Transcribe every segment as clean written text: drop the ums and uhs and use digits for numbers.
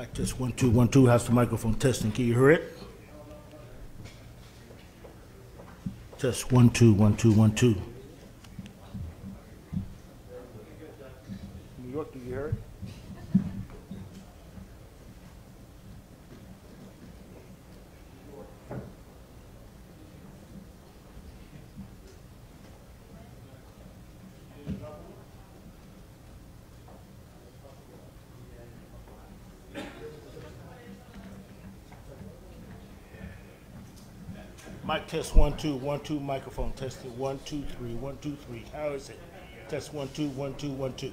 Mic test 1 2 1 2. How's the microphone testing? Can you hear it? Test 1 2 1 2 1 2. New York, do you hear it? Mic test 1 2 1 2. Microphone tested 1 2 3 1 2 3. How is it? Test 1 2 1 2 1 2.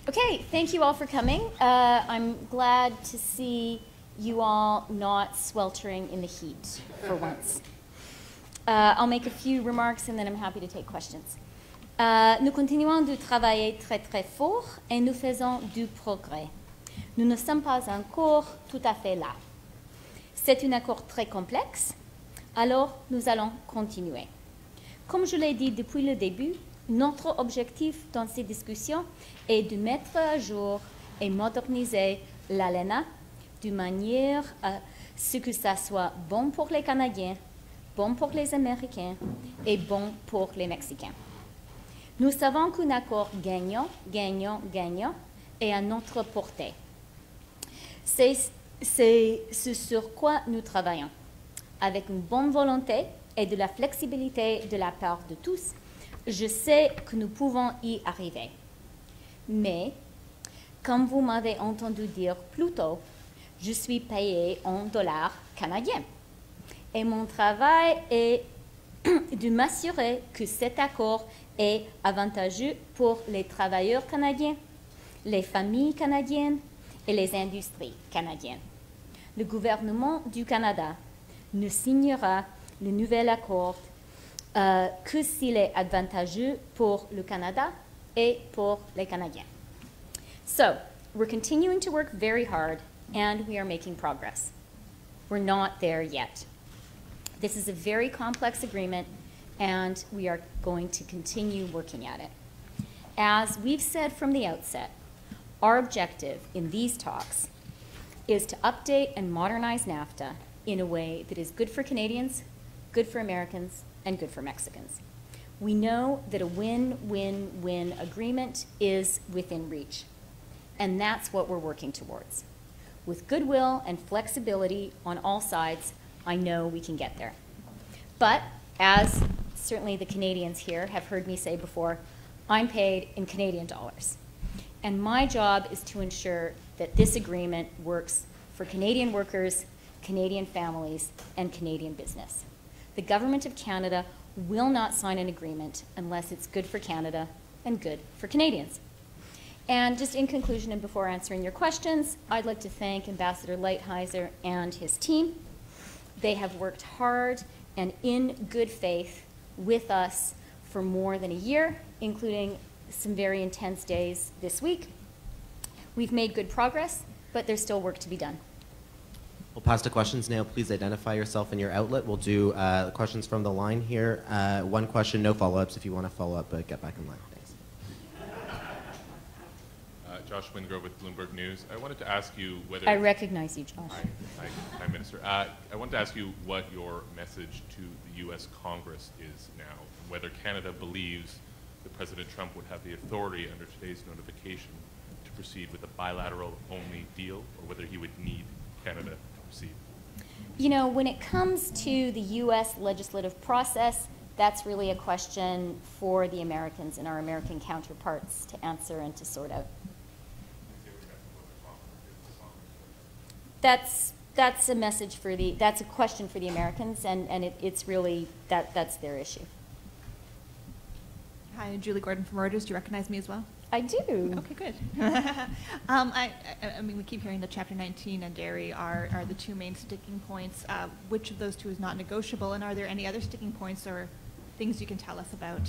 Okay, thank you all for coming. I'm glad to see you all not sweltering in the heat for once. I'll make a few remarks and then I'm happy to take questions. Nous continuons de travailler très très fort et nous faisons du progrès. Nous ne sommes pas encore tout à fait là. C'est un accord très complexe, alors nous allons continuer. Comme je l'ai dit depuis le début, notre objectif dans ces discussions est de mettre à jour et moderniser l'ALENA de manière à ce que ça soit bon pour les Canadiens, bon pour les Américains et bon pour les Mexicains. Nous savons qu'un accord gagnant, gagnant, gagnant est à notre portée. C'est ce sur quoi nous travaillons. Avec une bonne volonté et de la flexibilité de la part de tous, je sais que nous pouvons y arriver. Mais, comme vous m'avez entendu dire plus tôt, je suis payée en dollars canadiens. Et mon travail est de m'assurer que cet accord est avantageux pour les travailleurs canadiens, les familles canadiennes et les industries canadiennes. Le gouvernement du Canada ne signera le nouvel accord que s'il est avantageux pour le Canada et pour les Canadiens. So, we're continuing to work very hard and we are making progress. We're not there yet. This is a very complex agreement and we are going to continue working at it. As we've said from the outset, our objective in these talks is to update and modernize NAFTA in a way that is good for Canadians, good for Americans, and good for Mexicans. We know that a win-win-win agreement is within reach, and that's what we're working towards. With goodwill and flexibility on all sides, I know we can get there. But as certainly the Canadians here have heard me say before, I'm paid in Canadian dollars. And my job is to ensure that this agreement works for Canadian workers, Canadian families, and Canadian business. The Government of Canada will not sign an agreement unless it's good for Canada and good for Canadians. And just in conclusion and before answering your questions, I'd like to thank Ambassador Lighthizer and his team. They have worked hard and in good faith with us for more than a year, including some very intense days this week. We've made good progress, but there's still work to be done. We'll pass to questions now. Please identify yourself and your outlet. We'll do questions from the line here. One question, no follow-ups. If you want to follow up, get back in line. Thanks. Josh Wingrove with Bloomberg News. I wanted to ask you whether... I recognize you, Josh. Hi, Minister. I wanted to ask you what your message to the U.S. Congress is now, whether Canada believes that President Trump would have the authority under today's notification to proceed with a bilateral-only deal, or whether he would need Canada to proceed. You know, when it comes to the U.S. legislative process, that's really a question for the Americans and our American counterparts to answer and to sort out. That's a message for the, that's a question for the Americans, and it's really, that's their issue. Hi, Julie Gordon from Reuters. Do you recognize me as well? I do. Okay, good. I mean, we keep hearing that Chapter 19 and dairy are the two main sticking points. Which of those two is not negotiable, and are there any other sticking points or things you can tell us about?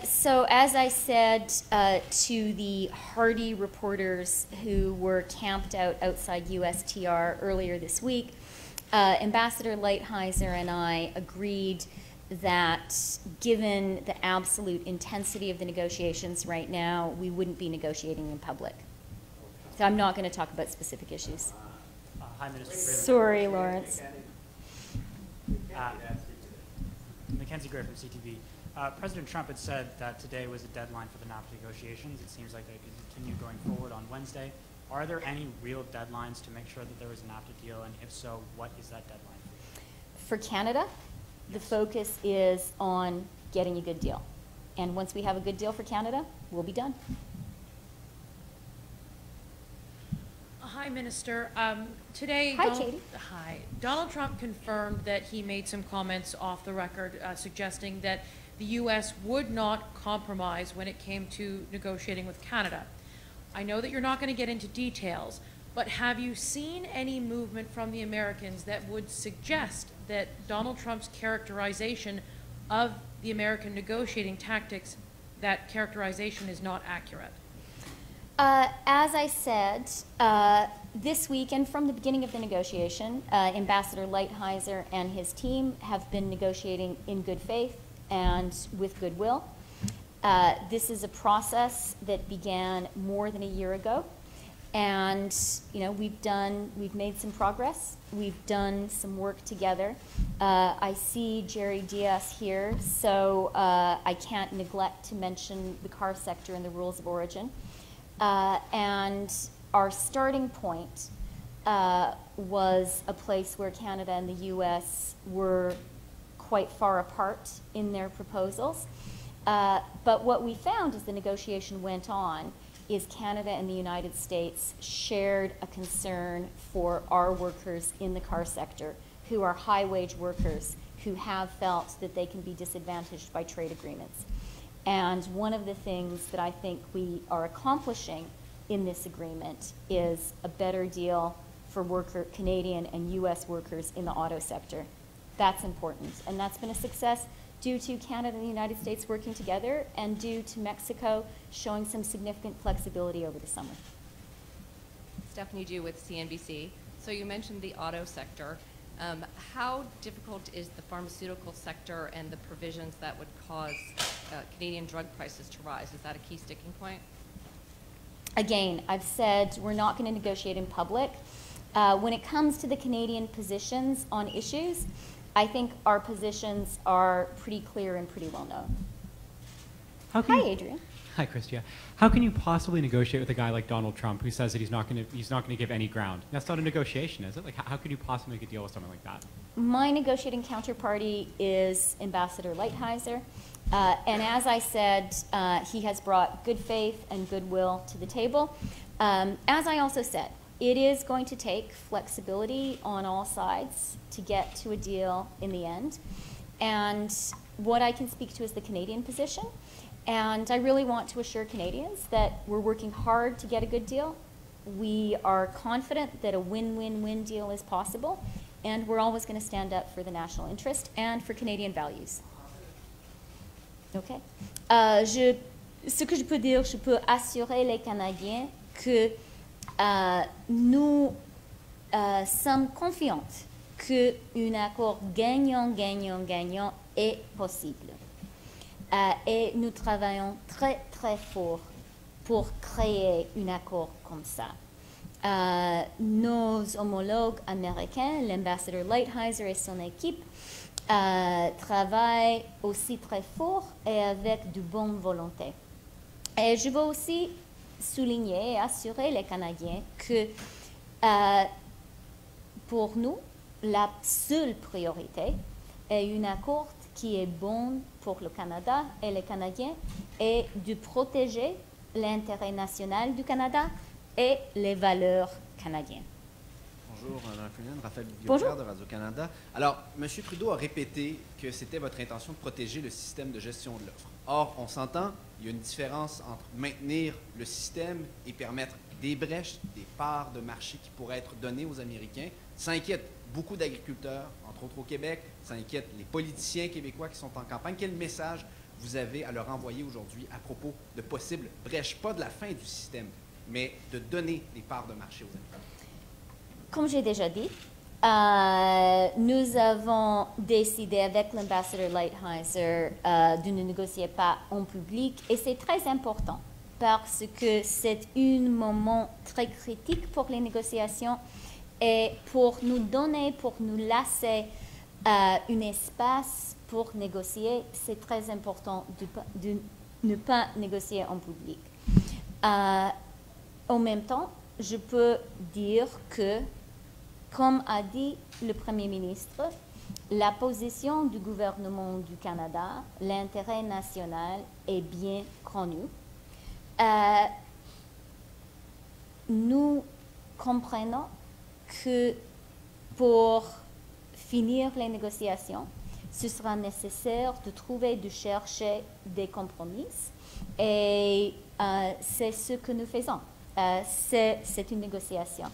So as I said to the hardy reporters who were camped outside USTR earlier this week, Ambassador Lighthizer and I agreed that given the absolute intensity of the negotiations right now, we wouldn't be negotiating in public. So I'm not going to talk about specific issues. Hi, Minister Freeland. Sorry, Lawrence. Mackenzie Gray from CTV. President Trump had said that today was a deadline for the NAFTA negotiations. It seems like they could continue going forward on Wednesday. Are there any real deadlines to make sure that there is a NAFTA deal, and if so, what is that deadline? For Canada, the focus is on getting a good deal. And once we have a good deal for Canada, we'll be done. Hi, Minister. Today, Hi, Katie. Hi. Donald Trump confirmed that he made some comments off the record suggesting that the U.S. would not compromise when it came to negotiating with Canada. I know that you're not going to get into details, but have you seen any movement from the Americans that would suggest that Donald Trump's characterization of the American negotiating tactics, that characterization is not accurate? As I said, this week and from the beginning of the negotiation, Ambassador Lighthizer and his team have been negotiating in good faith and with goodwill. This is a process that began more than a year ago. And you know, we've made some progress. We've done some work together. I see Jerry Diaz here, so I can't neglect to mention the car sector and the rules of origin. And our starting point was a place where Canada and the U.S. were quite far apart in their proposals. But what we found as the negotiation went on is Canada and the United States shared a concern for our workers in the car sector, who are high-wage workers, who have felt that they can be disadvantaged by trade agreements. And one of the things that I think we are accomplishing in this agreement is a better deal for Canadian and U.S. workers in the auto sector. That's important, and that's been a success due to Canada and the United States working together and due to Mexico showing some significant flexibility over the summer. Stephanie Dew with CNBC. So you mentioned the auto sector. How difficult is the pharmaceutical sector and the provisions that would cause Canadian drug prices to rise? Is that a key sticking point? Again, I've said we're not going to negotiate in public. When it comes to the Canadian positions on issues, I think our positions are pretty clear and pretty well known. Hi, Adrian. Hi, Chrystia. How can you possibly negotiate with a guy like Donald Trump who says that he's not going to give any ground? That's not a negotiation, is it? Like, how could you possibly make a deal with someone like that? My negotiating counterparty is Ambassador Lighthizer. And as I said, he has brought good faith and goodwill to the table. As I also said, it is going to take flexibility on all sides to get to a deal in the end. And what I can speak to is the Canadian position. And I really want to assure Canadians that we're working hard to get a good deal. We are confident that a win-win-win deal is possible. And we're always going to stand up for the national interest and for Canadian values. Okay. Ce que je peux dire, je peux assurer les Canadiens que nous sommes confiants qu'un accord gagnant-gagnant-gagnant est possible. Et nous travaillons très très fort pour créer un accord comme ça. Nos homologues américains, l'ambassadeur Lighthizer et son équipe, travaillent aussi très fort et avec de bonne volonté. Et je veux aussi souligner et assurer les Canadiens que pour nous, la seule priorité est un accord qui est bon pour le Canada et les Canadiens et de protéger l'intérêt national du Canada et les valeurs canadiennes. Bonjour, Mme Freeland, Raphaël Bonjour. Vieux de Radio-Canada. Alors, M. Trudeau a répété que c'était votre intention de protéger le système de gestion de l'offre. Or, on s'entend, il y a une différence entre maintenir le système et permettre des brèches, des parts de marché qui pourraient être données aux Américains. Ça inquiète beaucoup d'agriculteurs, entre autres au Québec. Ça inquiète les politiciens québécois qui sont en campagne. Quel message vous avez à leur envoyer aujourd'hui à propos de possibles brèches, pas de la fin du système, mais de donner des parts de marché aux Américains? Comme j'ai déjà dit, nous avons décidé avec l'ambassadeur Lighthizer de ne négocier pas en public et c'est très important parce que c'est un moment très critique pour les négociations et pour nous donner, pour nous laisser un espace pour négocier, c'est très important de ne pas négocier en public. En même temps, je peux dire que, comme a dit le Premier ministre, la position du gouvernement du Canada, l'intérêt national est bien connu. Nous comprenons que pour finir les négociations, ce sera nécessaire de trouver, de chercher des compromis. Et c'est ce que nous faisons. C'est une négociation.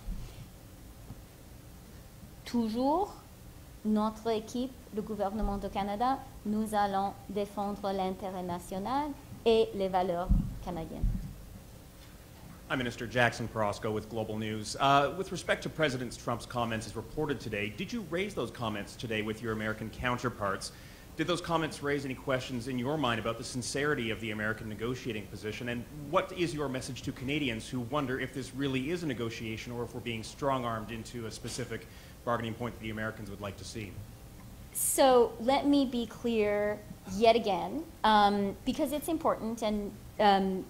Toujours, notre équipe, le gouvernement du Canada, nous allons défendre l'intérêt national et les valeurs canadiennes. I'm Minister Jackson Porosco with Global News. With respect to President Trump's comments as reported today, did you raise those comments today with your American counterparts? Did those comments raise any questions in your mind about the sincerity of the American negotiating position? And what is your message to Canadians who wonder if this really is a negotiation or if we're being strong-armed into a specific bargaining point that the Americans would like to see? So let me be clear yet again, because it's important, and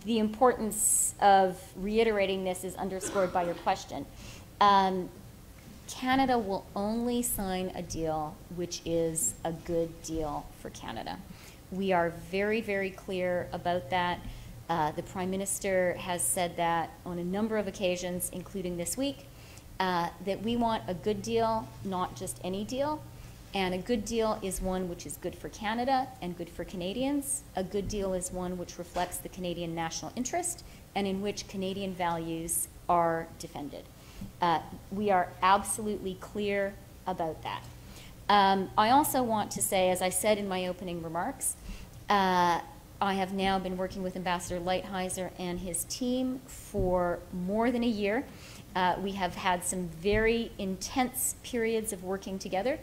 the importance of reiterating this is underscored by your question. Canada will only sign a deal which is a good deal for Canada. We are very, very clear about that. The Prime Minister has said that on a number of occasions, including this week, that we want a good deal, not just any deal. And a good deal is one which is good for Canada and good for Canadians. A good deal is one which reflects the Canadian national interest and in which Canadian values are defended. We are absolutely clear about that. I also want to say, as I said in my opening remarks, I have now been working with Ambassador Lighthizer and his team for more than a year. We have had some very intense periods of working together.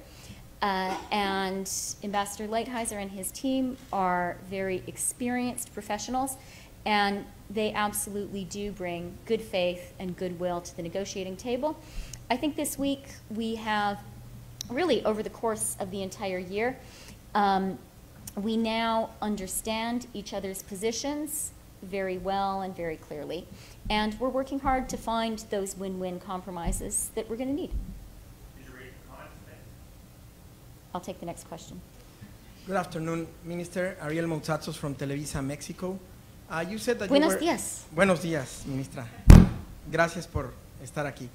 And Ambassador Lighthizer and his team are very experienced professionals, and they absolutely do bring good faith and goodwill to the negotiating table. I think this week we have, really over the course of the entire year, We now understand each other's positions very well and very clearly, and we're working hard to find those win-win compromises that we're going to need. I'll take the next question. Good afternoon, Minister. Ariel Moutazos from Televisa, Mexico. You said that Buenos you were... días. Buenos días, Ministra. Gracias por estar aquí.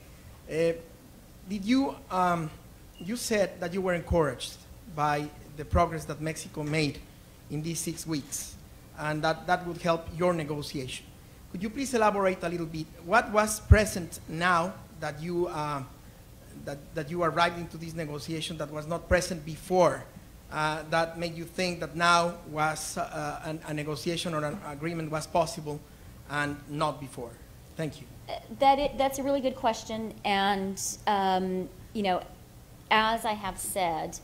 Did you, you said that you were encouraged by the progress that Mexico made in these 6 weeks, and that would help your negotiation. Could you please elaborate a little bit? What was present now that you, that you arrived into this negotiation that was not present before, that made you think that now was a negotiation or an agreement was possible and not before? Thank you. That's a really good question, and you know, as I have said,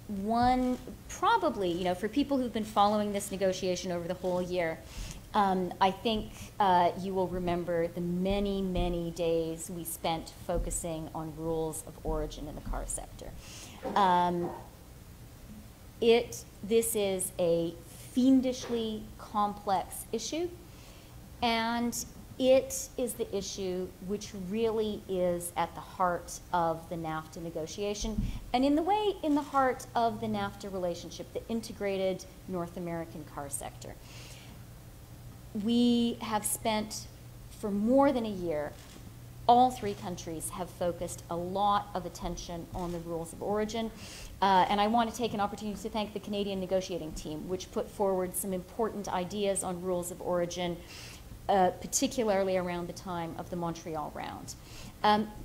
one probably, you know, for people who've been following this negotiation over the whole year, I think you will remember the many, many days we spent focusing on rules of origin in the car sector. This is a fiendishly complex issue, and it is the issue which really is at the heart of the NAFTA negotiation, and in the heart of the NAFTA relationship, the integrated North American car sector. We have spent, for more than a year, all 3 countries have focused a lot of attention on the rules of origin, and I want to take an opportunity to thank the Canadian negotiating team, which put forward some important ideas on rules of origin, particularly around the time of the Montreal round.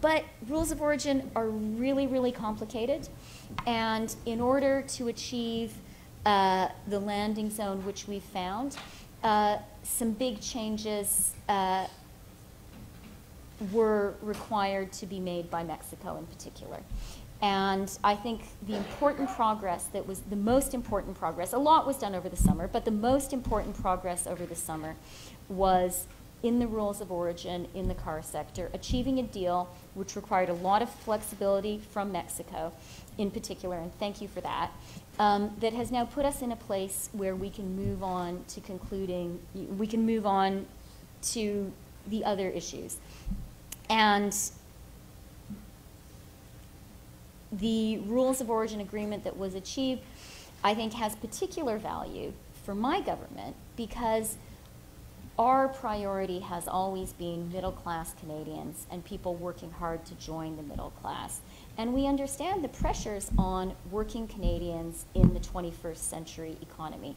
But rules of origin are really, really complicated, and in order to achieve the landing zone which we've found, some big changes were required to be made by Mexico in particular. And I think the important progress that was the most important progress, a lot was done over the summer, but the most important progress over the summer was in the rules of origin in the car sector, achieving a deal which required a lot of flexibility from Mexico in particular, and thank you for that, that has now put us in a place where we can move on to concluding, we can move on to the other issues. And the rules of origin agreement that was achieved, I think, has particular value for my government because our priority has always been middle-class Canadians and people working hard to join the middle class. And we understand the pressures on working Canadians in the 21st century economy.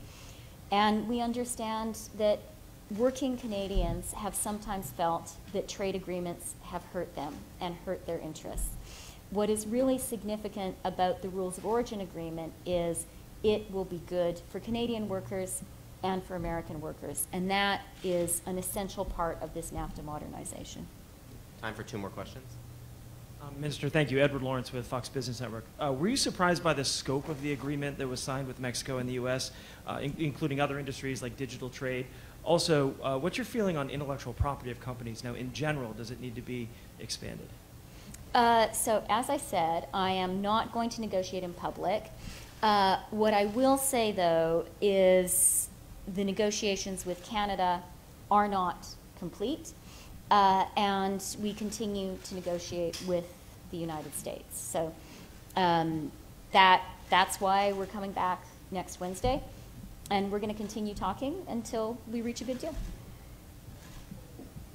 And we understand that working Canadians have sometimes felt that trade agreements have hurt them and hurt their interests. What is really significant about the rules of origin agreement is it will be good for Canadian workers and for American workers, and that is an essential part of this NAFTA modernization. Time for 2 more questions. Minister, thank you. Edward Lawrence with Fox Business Network. Were you surprised by the scope of the agreement that was signed with Mexico and the U.S., including other industries like digital trade? Also, what's your feeling on intellectual property of companies? Now, in general, does it need to be expanded? So, as I said, I am not going to negotiate in public. What I will say, though, is the negotiations with Canada are not complete, and we continue to negotiate with the United States. So that's why we're coming back next Wednesday, and we're going to continue talking until we reach a good deal.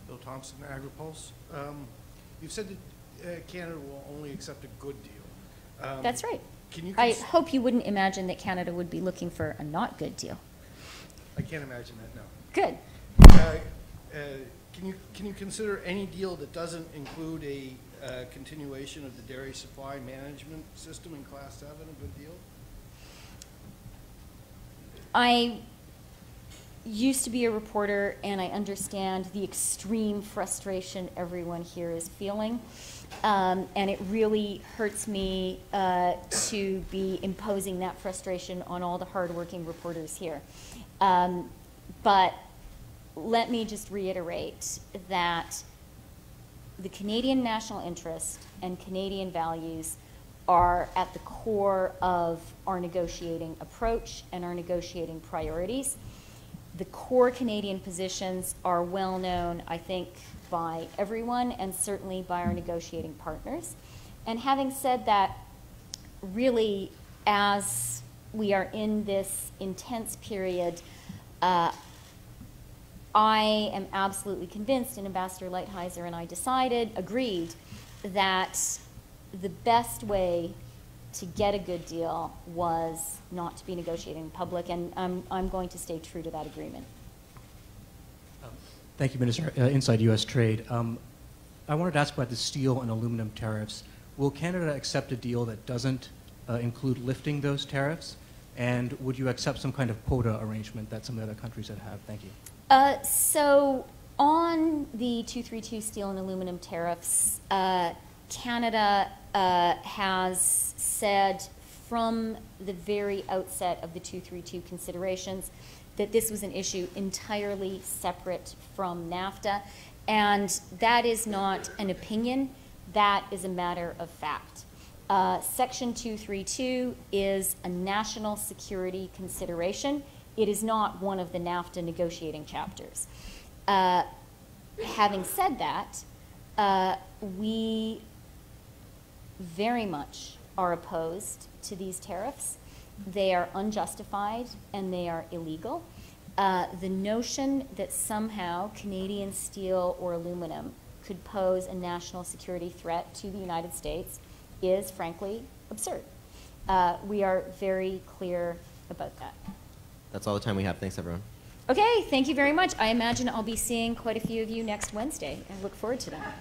Bill Thompson, AgriPulse. You've said that Canada will only accept a good deal. That's right. Can you I hope you wouldn't imagine that Canada would be looking for a not good deal. I can't imagine that, no. Good. Can you consider any deal that doesn't include a continuation of the dairy supply management system in Class 7 a good deal? I used to be a reporter, and I understand the extreme frustration everyone here is feeling. And it really hurts me to be imposing that frustration on all the hardworking reporters here. But let me just reiterate that the Canadian national interest and Canadian values are at the core of our negotiating approach and our negotiating priorities. The core Canadian positions are well known, I think, by everyone and certainly by our negotiating partners. And having said that, really, as we are in this intense period, I am absolutely convinced, and Ambassador Lighthizer and I agreed, that the best way to get a good deal was not to be negotiating in public, and I'm going to stay true to that agreement. Thank you, Minister. Inside U.S. Trade. I wanted to ask about the steel and aluminum tariffs. Will Canada accept a deal that doesn't include lifting those tariffs? And would you accept some kind of quota arrangement that some of the other countries that have? Thank you. So on the 232 steel and aluminum tariffs, Canada has said from the very outset of the 232 considerations that this was an issue entirely separate from NAFTA, and that is not an opinion, that is a matter of fact. Section 232 is a national security consideration. It is not one of the NAFTA negotiating chapters. Having said that, we very much are opposed to these tariffs. They are unjustified and they are illegal. The notion that somehow Canadian steel or aluminum could pose a national security threat to the United States is frankly absurd. We are very clear about that. That's all the time we have. Thanks, everyone. Okay, thank you very much. I imagine I'll be seeing quite a few of you next Wednesday. I look forward to that.